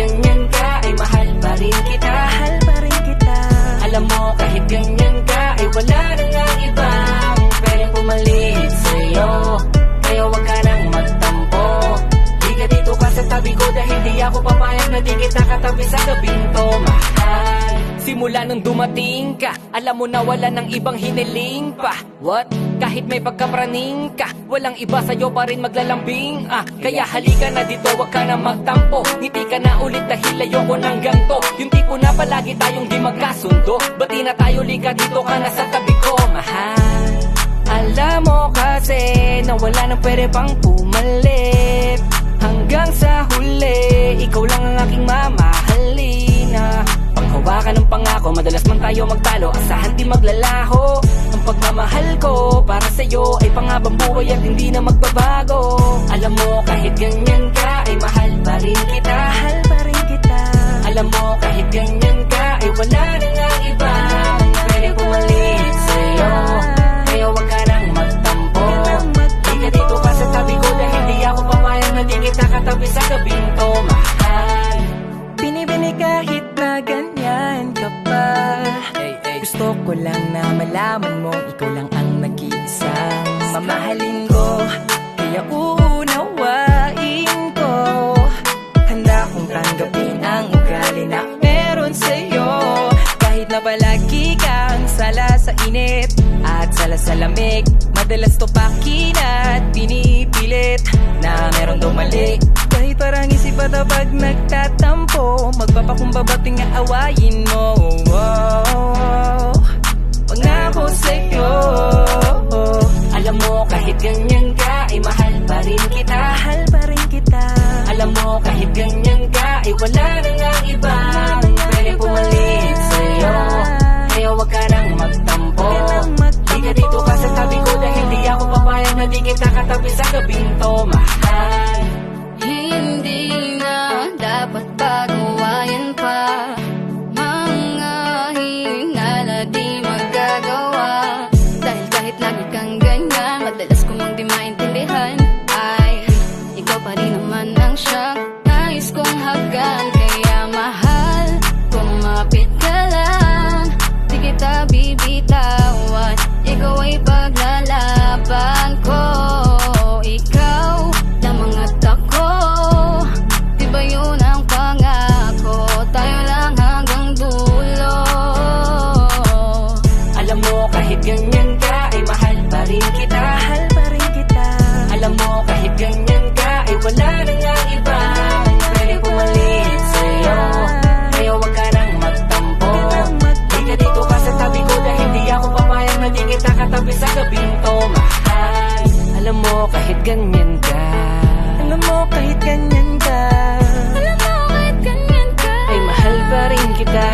ganyan ka, ay mahal pa rin kita. Mahal pa rin kita. Alam mo kahit ganyan ka, ay wala nang ang ibang pwedeng pumalit sa'yo. Kaya wag ka nang magtampo, di ka dito ka sa tabi ko, dahil di ako papayag na di kita katabi sa gabing to, mahal. Simula nung dumating ka, alam mo na wala nang ibang hiniling pa. What? Kahit may pagkapraning ka, walang iba sa'yo pa rin maglalambing. Kaya halika na dito, wag ka na magtampo. Ngiti ka na ulit dahil ayoko ng ganto. Yung tipo na palagi tayong di magkasundo. Bati na tayo, lika dito ka na sa tabi ko, mahal. Alam mo kasi na wala nang pwede pang pumalit. Hanggang sa huli, ikaw lang ang aking mamahalin. Panghawakan ng pangako, madalas man tayo magtalo, asahan di maglalaho. Ang pagmamahal ko para sa'yo ay panghabang buhay at hindi na magbabago. Alam mo kahit ganyan ka, ay mahal pa rin kita. Mahal pa rin kita. Alam mo kahit ganyan ka, ay wala nang ang iba pwedeng pumalit sa'yo. Kaya wag ka nang magtampo, di ka dito ka sa tabi ko, dahil di ako papayag na di kita katabi sa gabing to, mahal. Binibini kahit na ganyan ka pa. Gusto ko lang na malaman mo, ikaw lang ang nag-iisang mamahalin ko. Kaya uunawain ko, handa kong tanggapin ang ugali na meron sa'yo. Kahit na palagi kang sala sa init at sala sa lamig, madalas topakin at pinipilit na meron daw mali. Kahit parang isip at pag nagtatampo, magpapakumbabating nga awayin mo. Pangako sa'yo. Alam mo kahit ganyan ka, ay mahal pa rin kita. Mahal pa rin kita. Alam mo kahit ganyan ka, ay wala nang ang iba pwedeng pumalit sa'yo. Kaya wag ka nang magtampo, di ka dito ka sa tabi ko, dahil di ako papayag na di kita katabi sa gabing to, mahal. Hindi na dapat pagawayan pa mga hinala di magagawa. Dahil kahit lagi kang ganyan, madalas ko mang di maintindihan, ay ikaw pa rin naman ang siyang nais kong hagan. Kaya mahal, kumapit ka lang, di kita bibitawan. Ikaw ay paglalaban ko, ikaw lamang at ako. Di ba yun ang pangako? Tayo lang hanggang dulo. Alam mo kahit ganyan ka, ay mahal pa rin kita. Mahal pa rin kita. Alam mo kahit ganyan ka, ay wala nang ang iba pwedeng pumalit sa'yo. Kaya wag ka nang magtampo, di ka dito ka sa tabi ko, dahil di ako papayag na di kita katabi sa gabing to, mahal. Alam mo kahit ganyan ka, Alam mo kahit ganyan ka, Alam mo kahit ganyan ka, ay mahal pa rin kita.